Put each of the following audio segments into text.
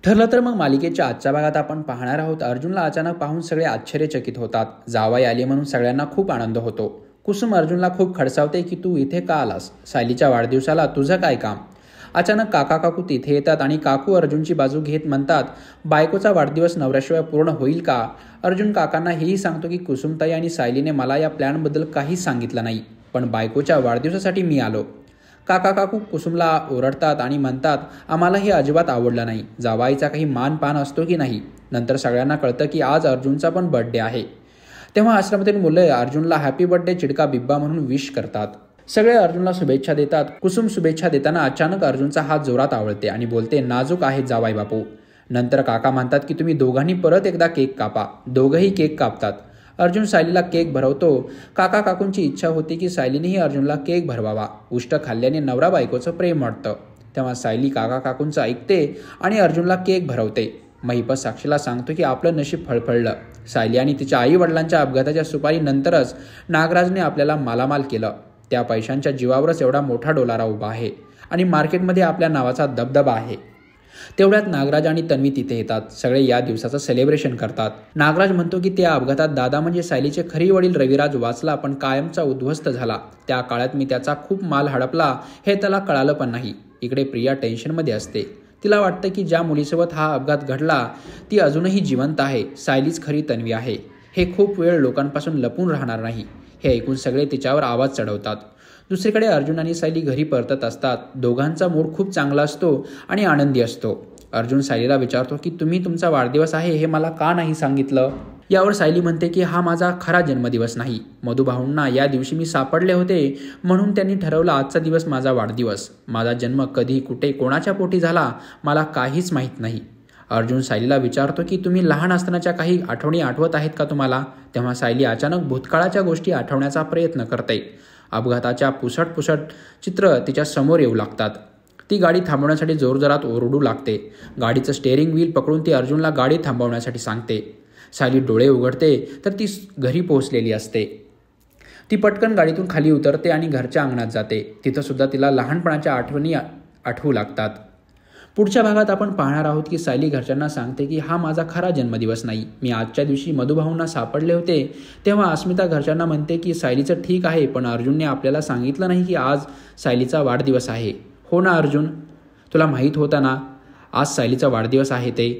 ठरलं तर मग मालिकेच्या आजच्या भागात आपण पाहणार आहोत अर्जुनला अचानक पाहून सगळे आश्चर्यचकित होतात. जावई आली म्हणून सगळ्यांना खूप आनंद होतो. कुसुम अर्जुनला खूप खडसावते की तू इथे का आलास? सायलीच्या वाढदिवसाला तुझं काय काम? अचानक काका काकू तिथे येतात आणि काकू अर्जुनची बाजू घेत म्हणतात, बायकोचा वाढदिवस नवऱ्याशिवाय पूर्ण होईल का? अर्जुन काकांना हेही सांगतो की कुसुमताई आणि सायलीने मला या प्लॅनबद्दल काहीच सांगितलं नाही, पण बायकोच्या वाढदिवसासाठी मी आलो. काका काकू कुसुमला ओरडतात आणि म्हणतात, आम्हाला हे अजिबात आवडलं नाही. जावाईचा काही मानपान असतो की नाही? नंतर सगळ्यांना कळतं की आज अर्जुनचा पण बर्थडे आहे. तेव्हा आश्रमातील मुलं अर्जुनला हॅपी बर्थडे चिडका बिब्बा म्हणून विश करतात. सगळे अर्जुनला शुभेच्छा देतात. कुसुम शुभेच्छा देताना अचानक अर्जुनचा हात जोरात आवळते आणि बोलते, नाजूक आहेत जावाई बापू. नंतर काका म्हणतात की तुम्ही दोघांनी परत एकदा केक कापा. दोघंही केक कापतात. अर्जुन सायलीला केक भरवतो. काका काकूंची इच्छा होती की सायलीनेही अर्जुनला केक भरवावा. उष्ट खाल्ल्याने नवरा बायकोचं प्रेम वाटतं. तेव्हा सायली काका काकूंचं ऐकते आणि अर्जुनला केक भरवते. महिपत साक्षीला सांगतो की आपलं नशीब फळफळलं. सायली आणि तिच्या आई वडिलांच्या अपघाताच्या सुपारीनंतरच नागराजने आपल्याला मालामाल केलं. त्या पैशांच्या जीवावरच एवढा मोठा डोलारा उभा आहे आणि मार्केटमध्ये आपल्या नावाचा दबदबा आहे. तेवढ्यात नागराज आणि तन्वी तिथे येतात. सगळे या दिवसाचं सेलिब्रेशन करतात. नागराज म्हणतो की त्या अपघातात दादा म्हणजे सायलीचे खरी वडील रविराज वाचला, पण कायमचा उद्ध्वस्त झाला. त्या काळात मी त्याचा खूप माल हडपला हे त्याला कळालं पण नाही. इकडे प्रिया टेन्शनमध्ये असते. तिला वाटतं की ज्या मुलीसोबत हा अपघात घडला ती अजूनही जिवंत आहे. सायलीच खरी तन्वी आहे. हे खूप वेळ लोकांपासून लपून राहणार नाही. हे ऐकून सगळे तिच्यावर आवाज चढवतात. दुसरीकडे अर्जुन आणि सायली घरी परतत असतात. दोघांचा मूड खूप चांगला असतो आणि आनंदी असतो. अर्जुन सायलीला विचारतो की तुम्ही तुमचा वाढदिवस आहे हे मला का नाही सांगितलं? यावर सायली म्हणते की हा माझा खरा जन्मदिवस नाही. मधुभाऊंना या दिवशी मी सापडले होते म्हणून त्यांनी ठरवलं आजचा दिवस माझा वाढदिवस. माझा जन्म कधी कुठे कोणाच्या पोटी झाला मला काहीच माहीत नाही. अर्जुन सायलीला विचारतो की तुम्ही लहान असतानाच्या काही आठवणी आठवत आहेत का तुम्हाला? तेव्हा सायली अचानक भूतकाळाच्या गोष्टी आठवण्याचा प्रयत्न करते. अपघाताच्या पुसट चित्र तिच्या समोर येऊ लागतात. ती गाडी थांबवण्यासाठी जोरजोरात ओरडू लागते. गाडीचं स्टेअरिंग व्हील पकडून ती अर्जुनला गाडी थांबवण्यासाठी सांगते. सायली डोळे उघडते तर ती घरी पोहोचलेली असते. ती पटकन गाडीतून खाली उतरते आणि घरच्या अंगणात जाते. तिथं सुद्धा तिला लहानपणाच्या आठवणी आठवू लागतात. पुढच्या भागात आपण पाहणार आहोत की सायली घरच्यांना सांगते की हा माझा खरा जन्मदिवस नाही. मी आजच्या दिवशी मधुभाऊंना सापडले होते. तेव्हा अस्मिता घरच्यांना म्हणते की सायलीचं ठीक आहे, पण अर्जुनने आपल्याला सांगितलं नाही की आज सायलीचा वाढदिवस आहे. हो ना अर्जुन, तुला माहीत होतं ना आज सायलीचा वाढदिवस आहे ते?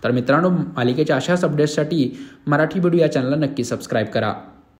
तर मित्रांनो, मालिकेच्या अशाच अपडेट्ससाठी मराठी व्हिडिओ या चॅनलला नक्की सबस्क्राईब करा.